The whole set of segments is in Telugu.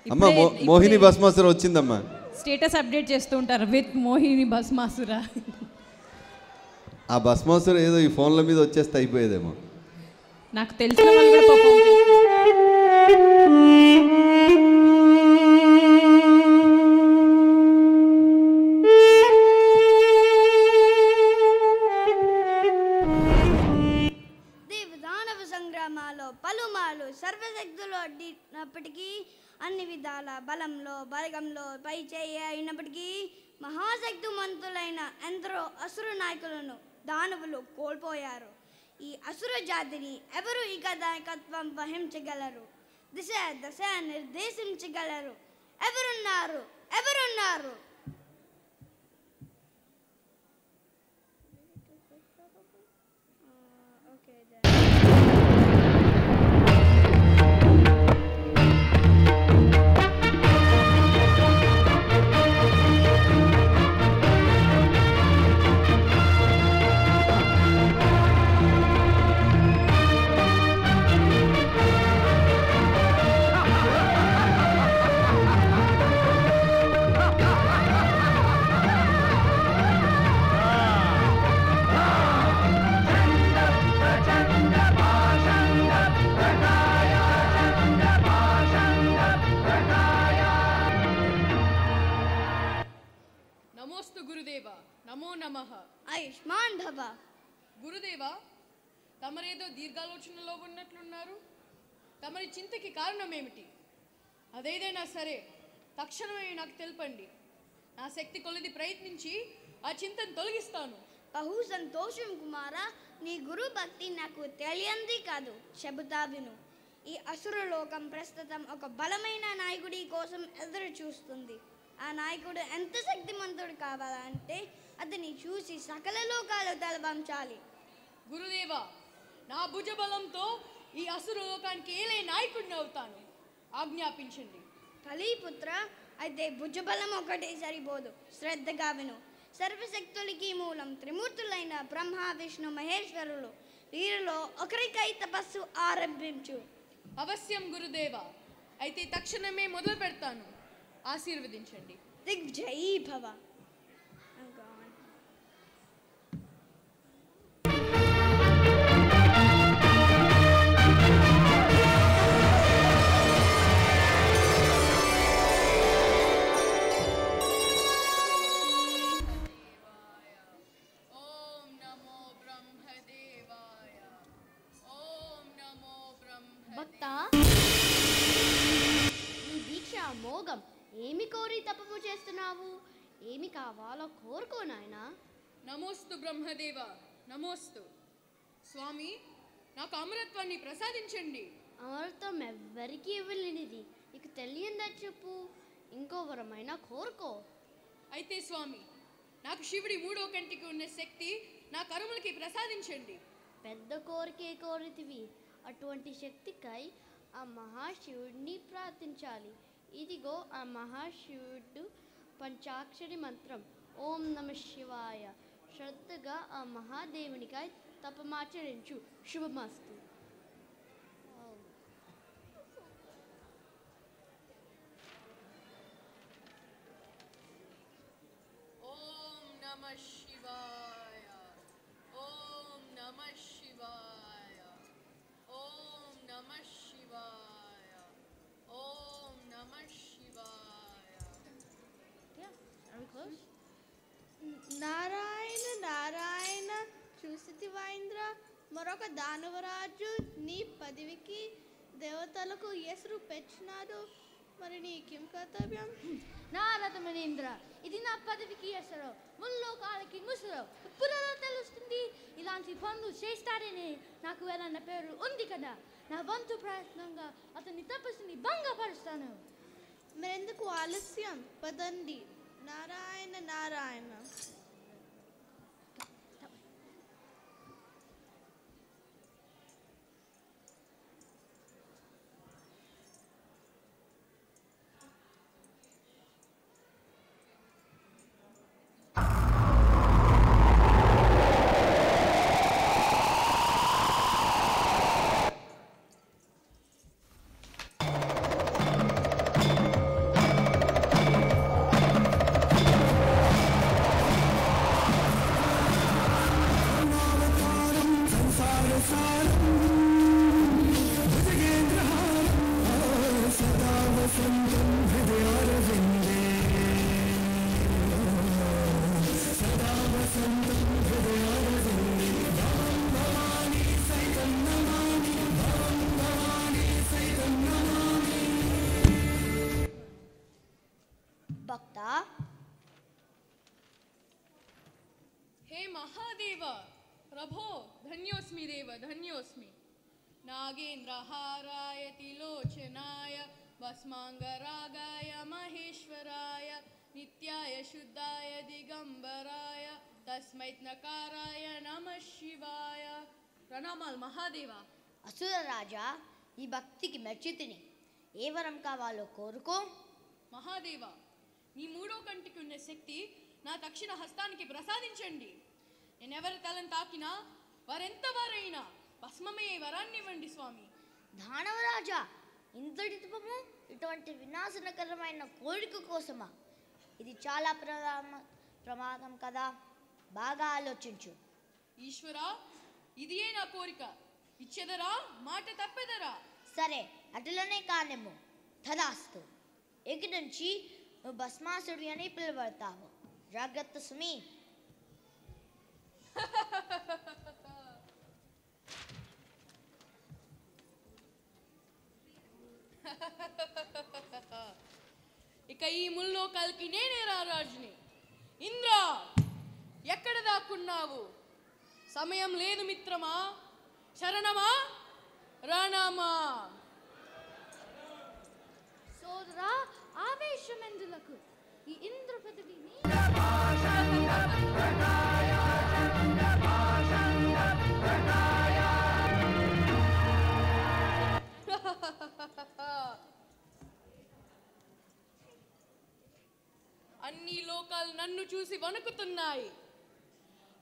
అమ్మ మోహిని భస్మాసుర వచ్చిందమ్మా. స్టేటస్ అప్డేట్ చేస్తూ ఉంటారు విత్ మోహిని భస్మాసుర. ఆ భస్మాసుర ఏదో ఈ ఫోన్ల మీద వచ్చేస్తే అయిపోయేదేమో. నాకు తెలిసిన వాళ్ళు కూడా పర్ఫామ్ చేస్తారు. దేవదానవ సంగ్రామాల్లో పలుమార్లు సర్వశక్తులు అడ్డినప్పటికీ, అన్ని విధాల బలంలో బలగంలో పై చేయి అయినప్పటికీ మహాశక్తిమంతులైన ఎందరో అసుర నాయకులను దానవులు కోల్పోయారు. ఈ అసుర జాతిని ఎవరు ఇక నాయకత్వం వహించగలరు? దిశ దశ నిర్దేశించగలరు? ఎవరున్నారు? ఎవరున్నారు? నమోస్తు గురుదేవ, నమో నమః. ఆయుష్మాన్ భవ. గురుదేవ, తమరేదో దీర్ఘాలోచనలో ఉన్నట్లున్నారు. తమరి చింతకి కారణం ఏమిటి? అదేదైనా సరే తక్షణమే నాకు తెలపండి. నా శక్తి కొలది ప్రయత్నించి ఆ చింతను తొలగిస్తాను. బహు సంతోషం కుమారా. నీ గురు భక్తి నాకు తెలియంది కాదు, చెబుతా విను. ఈ అసుర లోకం ప్రస్తుతం ఒక బలమైన నాయకుడి కోసం ఎదురు చూస్తుంది. ఆ నాయకుడు ఎంత శక్తిమంతుడు కావాలంటే అతన్ని చూసి సకల లోకాలు తలవంచాలి. గురుదేవ, నా భుజబలంతో ఈ అసుర లోకానికి ఏలే నాయకుడిని అవుతాను. ఆజ్ఞాపించండి. కలిపుత్ర, అయితే భుజబలం ఒకటే సరిపోదు. శ్రద్ధగా విను. సర్వశక్తులకి మూలం త్రిమూర్తులైన బ్రహ్మ విష్ణు మహేశ్వరులు. వీరిలో ఒకరికై తపస్సు ఆరంభించు. అవశ్యం గురుదేవ. అయితే తక్షణమే మొదలు పెడతాను. ఆశీర్వదించండి. దిగ్జయీ భవ. భక్త, నీ దీక్ష మోగం. ఏమి కోరి తపము చేస్తున్నావు? ఏమి కావాలో కోరుకో నాయనా. నమోస్తు బ్రహ్మదేవ, నమోస్తు. స్వామి, నాకు అమరత్వాన్ని ప్రసాదించండి. అమృతం ఎవ్వరికీ ఇవ్వలేనిది. నీకు తెలియందా చెప్పు. ఇంకో వరమైనా కోరుకో. అయితే స్వామి, నాకు శివుడి మూడో కంటికి ఉన్న శక్తి నా కరుములకి ప్రసాదించండి. పెద్ద కోరికే కోరితివి. అటువంటి శక్తికై ఆ మహాశివుడిని ప్రార్థించాలి. ఇదిగో ఆ మహాశివుడు పంచాక్షరి మంత్రం. ఓం నమ శివాయ. శ్రద్ధగా ఆ మహాదేవునికై తపమాచరించు. శుభమస్తు. ఓం నమ శివాయ. ఓం నమ శివాయ. ఓం నమ శివాయ. ఓం నమ శివాయ. నారాయణ నారాయణ. చూసితివా ఇంద్ర, మరొక దానవరాజు నీ పదవికి దేవతలకు ఎసురు పెంచినాడు. మరి నీకేం కర్తవ్యం? నారదమనేంద్ర, ఇది నా పదవికి ఎసరు, ముల్లోకాలకి ముసరు. ఎప్పుడో తెలుస్తుంది ఇలాంటి పనులు చేస్తారని. నాకు వెళ్ళన్న పేరు ఉంది కదా. నా వంతు ప్రయత్నంగా అతని తపస్సుని భంగపరుస్తాను. మరెందుకు ఆలస్యం? పదండి. నారాయణ నారాయణ. దేవ ప్రభో ధన్యోస్మి దేవ ధన్యోస్మి. నాగేంద్రహారాయ తిలోచనాయ భస్మాంగరాగాయ మహేశ్వరాయ నిత్యాయ శుద్ధాయ దిగంబరాయ తస్మైత్ నకారాయ నమః శివాయ. ప్రణామాలు మహాదేవ. అసుర రాజా, ఈ భక్తికి మెచ్చుతిని. ఏ వరం కావాలో కోరుకో. మహాదేవ, నీ మూడో కంటికి ఉన్న శక్తి నా దక్షిణ హస్తానికి ప్రసాదించండి. నేనెవరి తలను తాకినా వారెంత వారైనా భస్మమయ్యే వరాన్ని ఇవ్వండి స్వామి. దానవరాజా, ఇంతటి తపము ఇటువంటి వినాశనకరమైన కోరిక కోసమా? ఇది చాలా ప్రమాదం కదా, బాగా ఆలోచించు. ఈశ్వరా, ఇదియే నా కోరిక. ఇచ్చెదరా, మాట తప్పెదరా? సరే, అటులనే కానిమ్ము. తదాస్తు. ఇక నుంచి నువ్వు భస్మాసుడి అని పిలువబడతావు. జాగ్రత్త సుమి. ఇక ఈ ముల్లోకాలకి నేనే రారాజుని. ఇంద్ర, ఎక్కడ దాక్కున్నావు? సమయం లేదు మిత్రమా. శరణమా రాణామా? సోదరా, ఆవేశమెందులకు? ఈ ఇంద్ర పదవిని అన్ని లోకాలు నన్ను చూసి వణుకుతున్నాయి.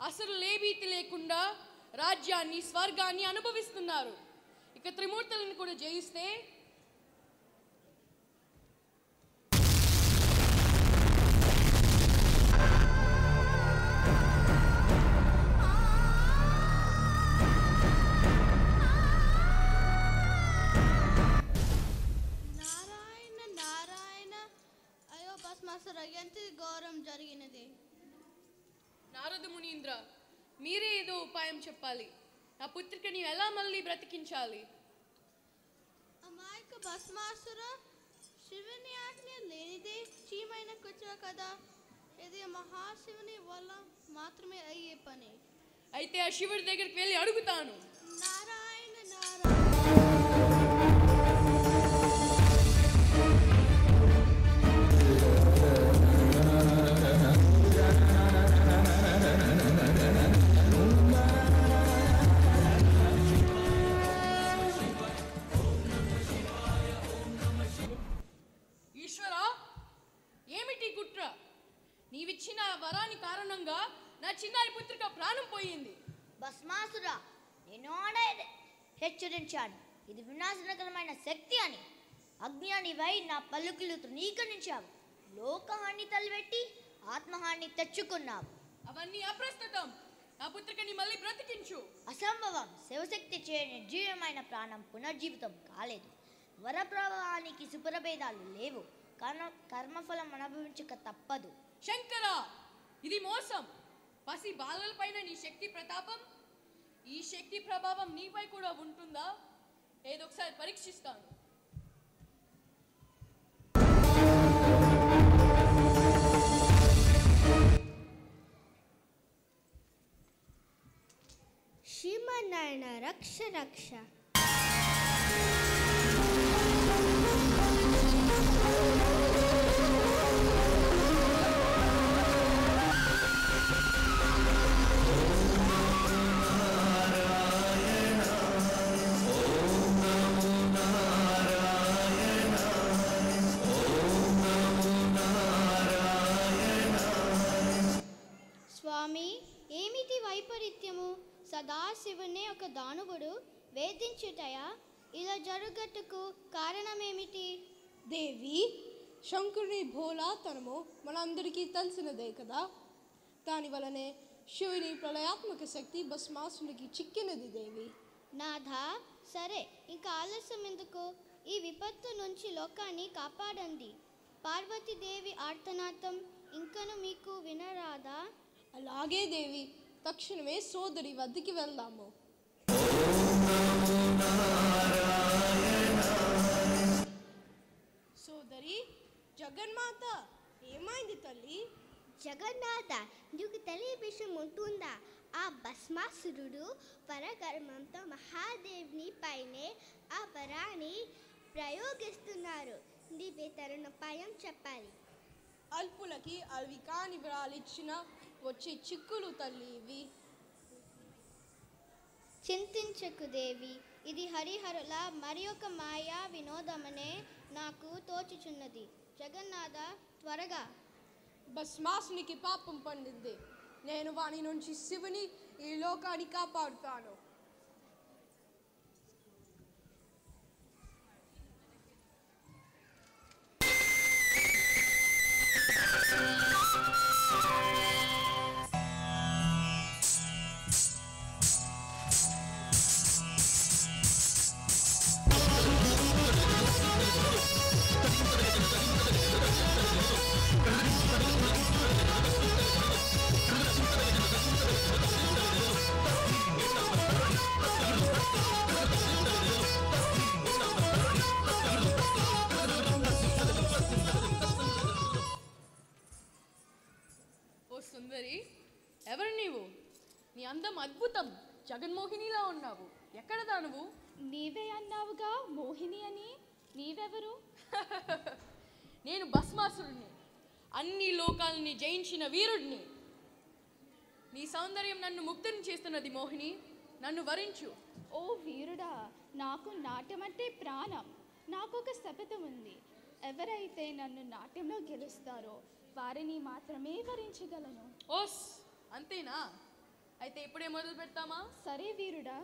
అసలు లేబీతి లేకుండా రాజ్యాన్ని స్వర్గాన్ని అనుభవిస్తున్నారు. ఇక త్రిమూర్తులను కూడా జయిస్తే నారాయణ నారాయణ. అయ్యో భస్మాసుర, ఎంత ఘోరం జరిగినది. నారద మునీంద్ర, మీరే ఏదో ఉపాయం చెప్పాలి. నా పుత్రికని ఎలా మళ్ళీ బ్రతికించాలి? అమాయక భస్మాసుర, శివుని ఆజ్ఞ లేనిదే చీమైన కూర్చో కదా. ఇది మహాశివుని వల్ల మాత్రమే అయ్యే పని. అయితే ఆ శివుడి దగ్గరికి వెళ్ళి అడుగుతాను. నారాయణ నారాయణ. ఈశ్వరా, ఏమిటి కుట్ర? నీవిచ్చిన వరాని కారణంగా నా చిన్నారి పుత్రిక ప్రాణం పోయింది. భస్మాసుర, నేను హెచ్చరించాను, ఇది వినాశనకరమైన శక్తి అని. అజ్ఞానివై నా పలుకులు తృణీకరించావు. లోకహాన్ని తలబెట్టి ఆత్మహాన్ని తెచ్చుకున్నావు. అవన్నీ అప్రస్తుతం. నా పుత్రికని మళ్ళీ బ్రతికించు. అసంభవం. శివశక్తి చే నిర్జీవమైన ప్రాణం పునర్జీవితం కాలేదు. వరప్రవాహానికి సుప్రభేదాలు లేవు. కర్మఫలం అనుభవించక తప్పదు. శంకర, ఇది మోసం. పసి బాలలపైన నీ శక్తి ప్రతాపం, ఈ శక్తి ప్రభావం నీపై కూడా ఉంటుందా? ఏదొకసారి పరీక్షిస్తాను. శ్రీమన్నారాయణ రక్ష రక్ష. స్వామి, ఏమిటి వైపరీత్యము? సదాశివుని ఒక దానవుడు వేధించుటయా? ఇలా జరుగుటకు కారణమేమిటి? దేవి, శంకరుని భోలాతనము మనందరికీ తెలిసినదే కదా. దానివలనే శివుని ప్రళయాత్మక శక్తి భస్మాసునికి చిక్కినది దేవి. నాథ, సరే, ఇంకా ఆలస్యం ఎందుకు? ఈ విపత్తు నుంచి లోకాన్ని కాపాడండి. పార్వతీదేవి ఆర్తనాథం ఇంకను మీకు వినరాదా? అలాగే దేవి, తక్షణమే సోదరి వద్దకి వెళ్దాము. సోదరి జగన్మాత, ఏమైంది తల్లి? జగన్నాథ, నీకు తెలియ విషయం ఉంటుందా? ఆ భస్మాసురుడు పరగర్మంతో మహాదేవ్ని పైనే ఆ వరాన్ని ప్రయోగిస్తున్నారు. నీవే తరుణోపాయం చెప్పాలి. అల్పులకి అవి కాని వరాలిచ్చిన వచ్చే చిక్కులు తల్లి ఇవి. చింతించకు దేవి, ఇది హరిహరుల మరి ఒక మాయా వినోదమనే నాకు తోచుచున్నది. జగన్నాథ త్వరగా. భస్మాసునికి పాపం పండింది. నేను వాని నుంచి శివుని ఈ లోకాన్ని కాపాడుతాను. సుందరి, ఎవరు నీవు? నీ అందం అద్భుతం, జగన్మోహినిలా ఉన్నావు. ఎక్కడదా నువ్వు? నీవే అన్నావుగా మోహిని అని. నీవెవరు? నేను భస్మాసురుణ్ణి, అన్ని లోకాలని జయించిన వీరుడిని. నీ సౌందర్యం నన్ను ముక్తిని చేస్తున్నది మోహిని, నన్ను వరించు. ఓ వీరుడా, నాకు నాట్యం అంటే ప్రాణం. నాకు ఒక శపథం ఉంది. ఎవరైతే నన్ను నాట్యంలో గెలుస్తారో వారిని మాత్రమే వరించగలను. ఓస్, అంతేనా? అయితే ఇప్పుడే మొదలు పెడతామా? సరే వీరుడా.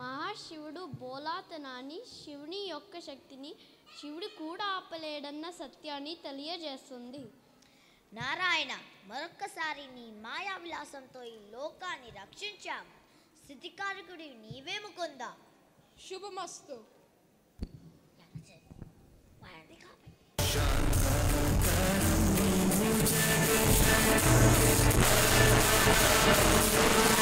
మహాశివుడు బోలాతనాన్ని, శివుని యొక్క శక్తిని శివుడు కూడా ఆపలేడన్న సత్యాన్ని తెలియజేస్తుంది. నారాయణ, మరొక్కసారి నీ మాయా విలాసంతో ఈ లోకాన్ని రక్షించావు. స్థితికారకుడి నీవే ముకుందా. శుభమస్తు. Shut